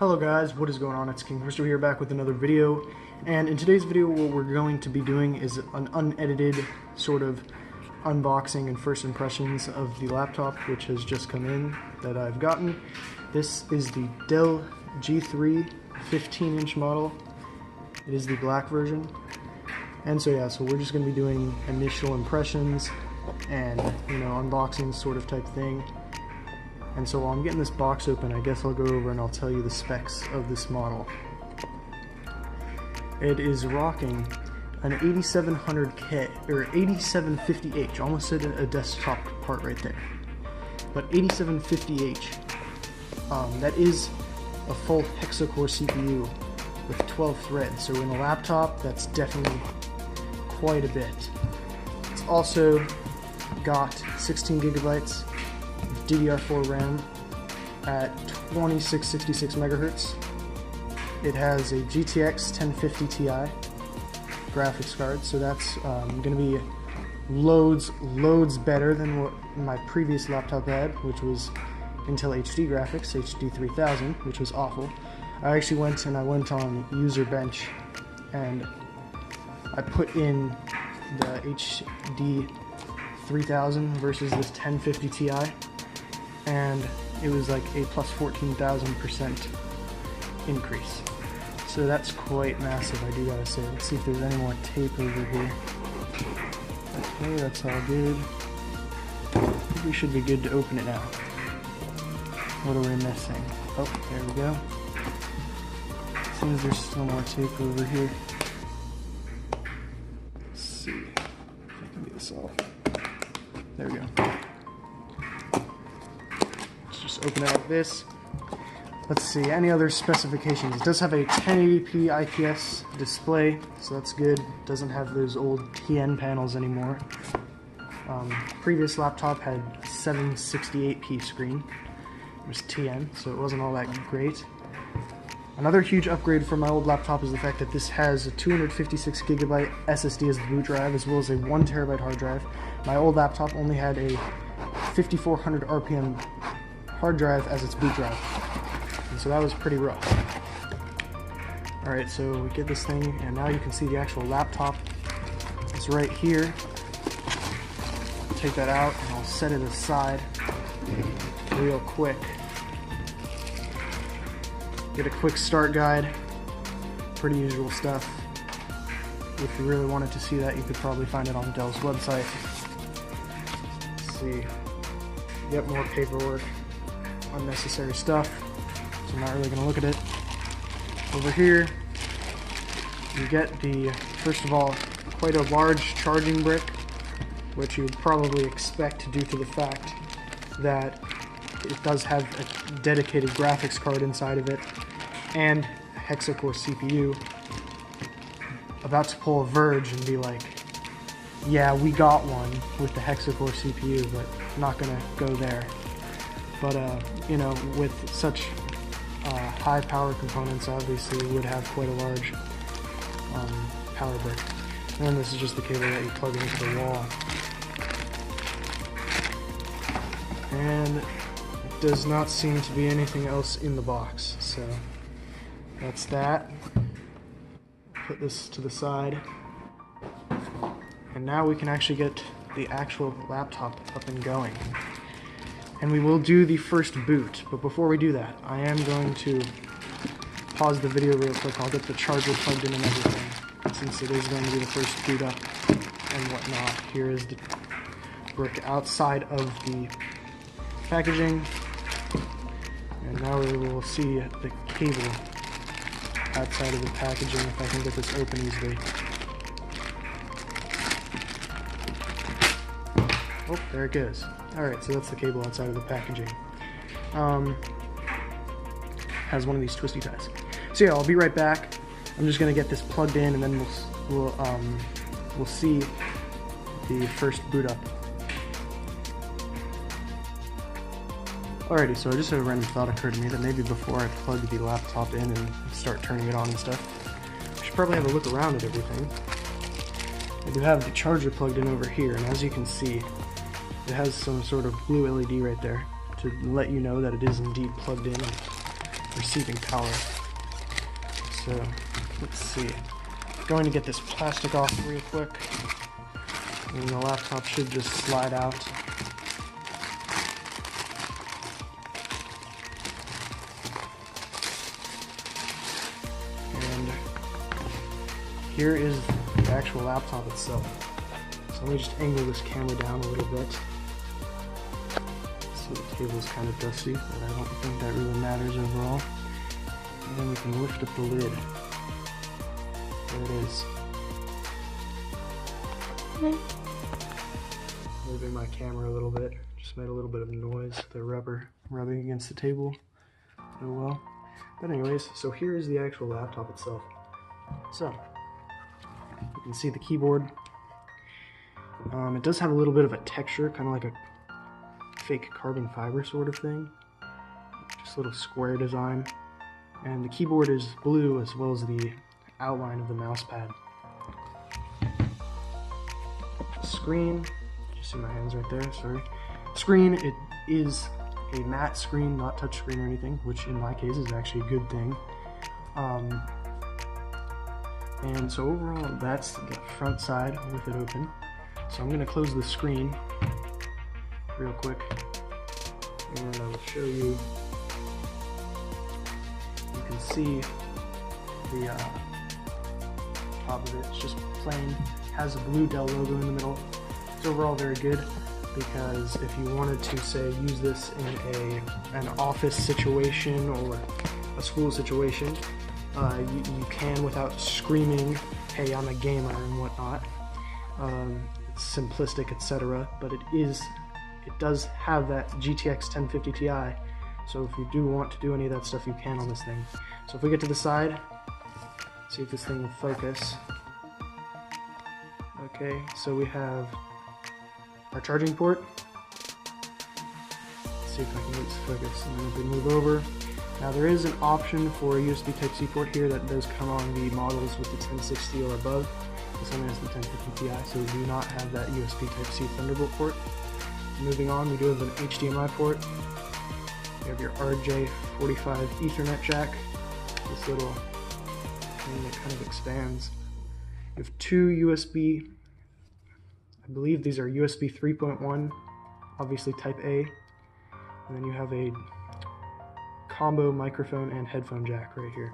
Hello guys, what is going on? It's King Christo here, back with another video, and in today's video what we're going to be doing is an unedited sort of unboxing and first impressions of the laptop which has just come in that I've gotten. This is the Dell G3 15-inch model. It is the black version, and so we're just going to be doing initial impressions and unboxing sort of type thing. And so while I'm getting this box open, I guess I'll go over and I'll tell you the specs of this model. It is rocking an 8700K, or 8750H, almost said a desktop part right there. But 8750H, that is a full hexa-core CPU with 12 threads, so in a laptop, that's definitely quite a bit. It's also got 16 gigabytes DDR4 RAM at 2666 megahertz. It has a GTX 1050 Ti graphics card, so that's going to be loads better than what my previous laptop had, which was Intel HD graphics, HD 3000, which was awful. I actually went on User Bench and I put in the HD 3000 versus this 1050 Ti, and it was like a plus 14,000% increase. So that's quite massive, I do gotta say. Let's see if there's any more tape over here. Okay, that's all good. We should be good to open it now. What are we missing? Oh, there we go. Seems there's still more tape over here. Let's see if I can get this off. There we go. Just open it like this. Let's see, any other specifications? It does have a 1080p IPS display, so that's good. It doesn't have those old TN panels anymore. Previous laptop had 768p screen. It was TN, so it wasn't all that great. Another huge upgrade from my old laptop is the fact that this has a 256 gigabyte SSD as the boot drive, as well as a 1 terabyte hard drive. My old laptop only had a 5400 RPM hard drive as its boot drive, and so that was pretty rough. Alright, so we get this thing, and now you can see the actual laptop. It's right here. Take that out, and I'll set it aside real quick. Get a quick start guide. Pretty usual stuff. If you really wanted to see that, you could probably find it on Dell's website. Let's see. Get more paperwork. Unnecessary stuff, so I'm not really going to look at it. Over here, you get first of all, quite a large charging brick, which you would probably expect due to the fact that it does have a dedicated graphics card inside of it, and a hexa-core CPU. About to pull a Verge and be like, yeah, we got one with the hexa-core CPU, but I'm not going to go there. But, with such high power components, obviously you would have quite a large power brick. And then this is just the cable that you plug into the wall. And it does not seem to be anything else in the box, so that's that. Put this to the side. And now we can actually get the actual laptop up and going. And we will do the first boot, but before we do that, I am going to pause the video real quick. I'll get the charger plugged in and everything, since it is going to be the first boot up and whatnot. Here is the brick outside of the packaging, and now we will see the cable outside of the packaging, if I can get this open easily. Oh, there it goes. Alright, so that's the cable outside of the packaging. Has one of these twisty ties. So yeah, I'll be right back. I'm just gonna get this plugged in, and then we'll see the first boot up. Alrighty, so just a random thought occurred to me that maybe before I plug the laptop in and start turning it on and stuff, I should probably have a look around at everything. I do have the charger plugged in over here, and as you can see, it has some sort of blue LED right there to let you know that it is indeed plugged in and receiving power. So let's see. Going to get this plastic off real quick, and the laptop should just slide out. And here is the actual laptop itself. So let me just angle this camera down a little bit. So the table's kind of dusty, but I don't think that really matters overall. And then we can lift up the lid. There it is. Moving my camera a little bit. Just made a little bit of noise. The rubber rubbing against the table. Oh well. But anyways, so here is the actual laptop itself. So, you can see the keyboard. It does have a little bit of a texture, kind of like a fake carbon fiber sort of thing. Just a little square design. And the keyboard is blue as well as the outline of the mouse pad. Screen, you see my hands right there, sorry. Screen, it is a matte screen, not touch screen or anything, which in my case is actually a good thing. And so overall, that's the front side with it open. So I'm going to close the screen real quick, and I will show you. You can see the top of it. It's just plain, has a blue Dell logo in the middle. It's overall very good, because if you wanted to, say, use this in an office situation or a school situation, you can without screaming, hey, I'm a gamer and whatnot. It's simplistic, etc., but it does have that GTX 1050 Ti, so if you do want to do any of that stuff, you can on this thing. So if we get to the side, see if this thing will focus. Okay, so we have our charging port. Let's see if I can get this focus, and then if we move over, now there is an option for a USB Type-C port here that does come on the models with the 1060 or above. This only has the 1050 Ti, so we do not have that USB Type-C Thunderbolt port. Moving on, we do have an HDMI port. You have your RJ45 Ethernet jack, this little thing that kind of expands. You have two USB, I believe these are USB 3.1, obviously Type A, and then you have a combo microphone and headphone jack right here.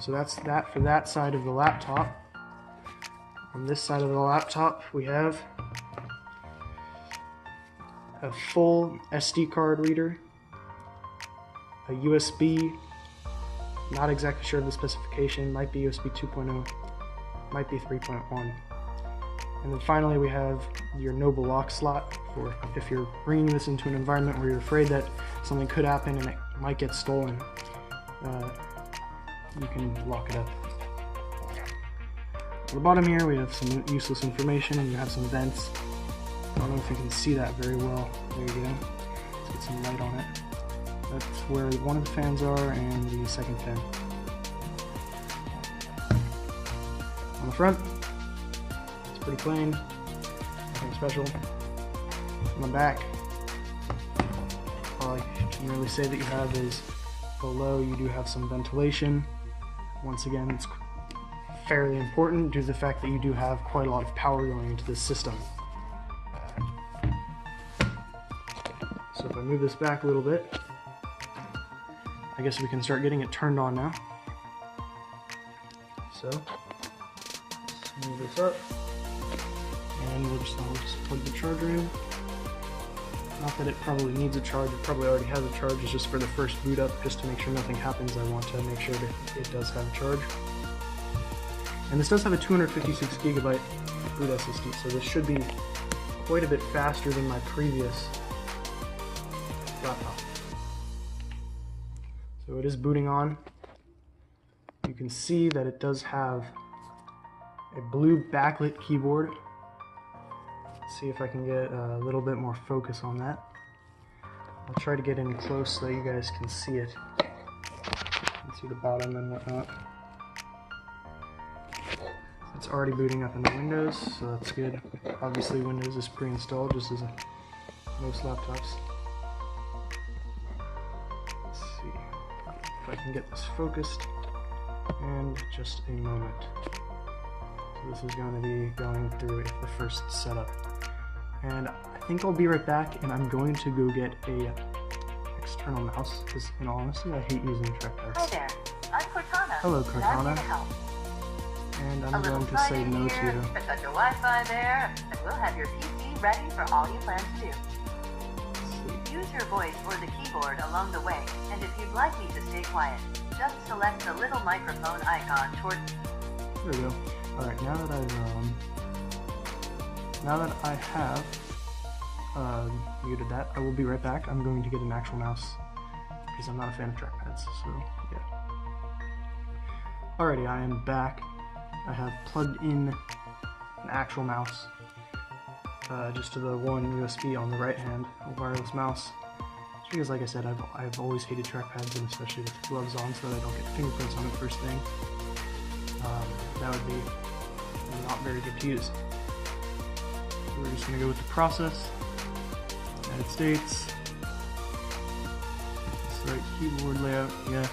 So that's that for that side of the laptop. On this side of the laptop, we have a full SD card reader, a USB, not exactly sure of the specification, might be USB 2.0, might be 3.1. And then finally we have your Noble lock slot for if you're bringing this into an environment where you're afraid that something could happen and it might get stolen, you can lock it up. At the bottom here we have some useless information, and you have some vents. I don't know if you can see that very well. There you go. Let's get some light on it. That's where one of the fans are and the second fan. On the front, it's pretty plain, nothing special. On the back, all I can really say that you have is below you do have some ventilation. Once again, it's fairly important due to the fact that you do have quite a lot of power going into this system. So if I move this back a little bit, I guess we can start getting it turned on now. So, let's move this up, and I'll just plug the charger in. Not that it probably needs a charge, it probably already has a charge, it's just for the first boot up, just to make sure nothing happens. I want to make sure that it does have a charge. And this does have a 256 gigabyte boot SSD, so this should be quite a bit faster than my previous laptop. So it is booting on. You can see that it does have a blue backlit keyboard. Let's see if I can get a little bit more focus on that. I'll try to get in close so you guys can see it. You can see the bottom and whatnot. It's already booting up into Windows, so that's good. Obviously Windows is pre-installed, just as most laptops. Let's see. if I can get this focused. And just a moment. So this is going to be going through the first setup. And I think I'll be right back, and I'm going to go get a external mouse, because in all honesty, I hate using trackpads. Hi there, I'm Cortana. Hello, Cortana. I'm here to help. And I'm going to say no to you. Set your Wi-Fi there, and we'll have your PC ready for all you plan to do. Use your voice or the keyboard along the way, and if you'd like me to stay quiet, just select the little microphone icon toward... There we go. Alright, now that I have muted that, I will be right back. I'm going to get an actual mouse, because I'm not a fan of trackpads, so yeah. Alrighty, I am back. I have plugged in an actual mouse, just to the one USB on the right hand, a wireless mouse. Just because, like I said, I've always hated trackpads, and especially with gloves on, so that I don't get fingerprints on it first thing. That would be not very good to use. So we're just going to go with the process. United States. Select keyboard layout, yes,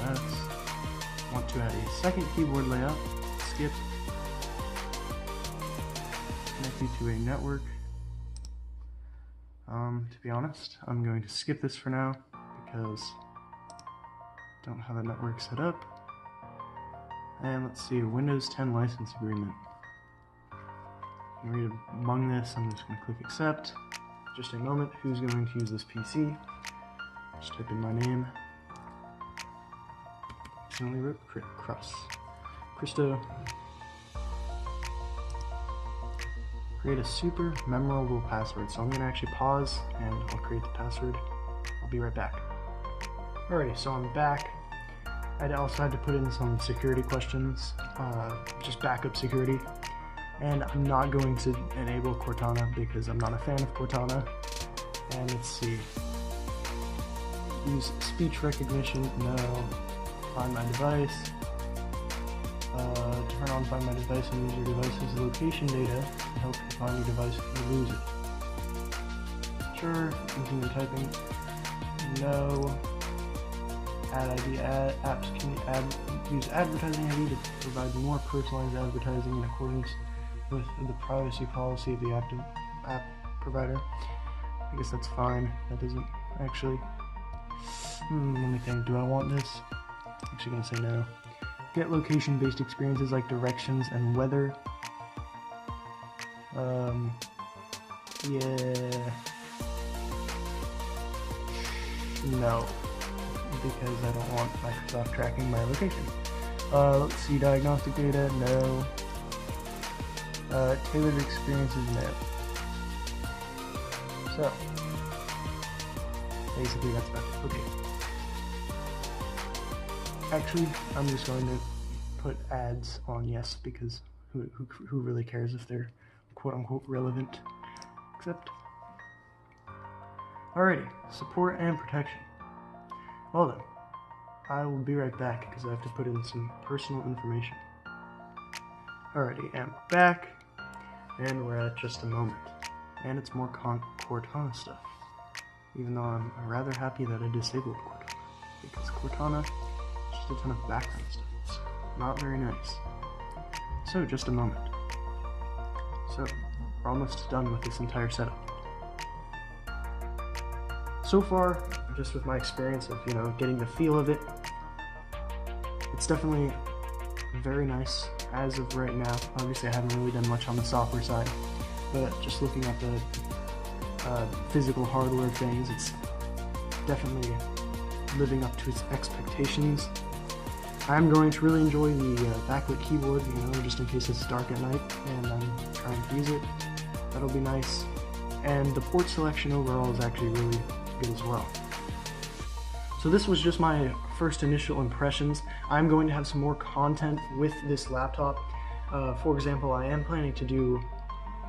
US. Want to add a second keyboard layout, skip. Connect you to a network. To be honest, I'm going to skip this for now because I don't have a network set up. And let's see, Windows 10 license agreement. Read among this, I'm just going to click accept. Just a moment, who's going to use this PC? Just type in my name. Accidentally wrote Christo. Create a super memorable password. So I'm going to actually pause and I'll create the password. I'll be right back. Alrighty, so I'm back. I also had to put in some security questions, just backup security. And I'm not going to enable Cortana because I'm not a fan of Cortana. And let's see. Use speech recognition, no. Find my device. Turn on find my device and use your device's location data to help you find your device if you lose it. Sure, continue typing. No. Add ID, apps can use advertising ID to provide more personalized advertising in accordance with the privacy policy of the app provider. I guess that's fine. That doesn't actually... let me think. Do I want this? I'm actually going to say no. Get location-based experiences like directions and weather. Yeah. No. Because I don't want Microsoft tracking my location. Let's see, diagnostic data, no. Tailored experiences, no. So, basically that's about it. Okay. Actually, I'm just going to put ads on yes, because who really cares if they're quote-unquote relevant? Accept. Alrighty, support and protection. Well then, I will be right back because I have to put in some personal information. Alrighty, I'm back, and we're at just a moment. And it's more Cortana stuff. Even though I'm rather happy that I disabled Cortana, because Cortana is just a ton of background stuff. It's not very nice. So, just a moment. So, we're almost done with this entire setup. So far, just with my experience of, getting the feel of it, it's definitely very nice as of right now. Obviously, I haven't really done much on the software side, but just looking at the physical hardware things, it's definitely living up to its expectations. I'm going to really enjoy the backlit keyboard, just in case it's dark at night and I'm trying to use it. That'll be nice. And the port selection overall is actually really good as well. So this was just my first initial impressions. I'm going to have some more content with this laptop. For example, I am planning to do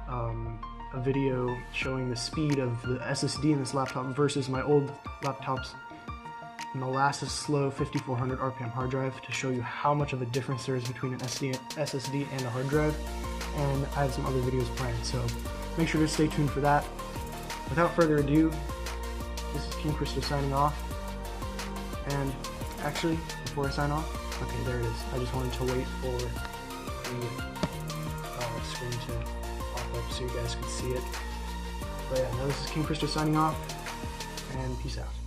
a video showing the speed of the SSD in this laptop versus my old laptop's molasses slow 5400 RPM hard drive to show you how much of a difference there is between an SSD and a hard drive. And I have some other videos planned, so make sure to stay tuned for that. Without further ado, this is King Christo signing off, and actually, before I sign off, okay, there it is. I just wanted to wait for the screen to pop up so you guys could see it. But yeah, now this is King Christo signing off, and peace out.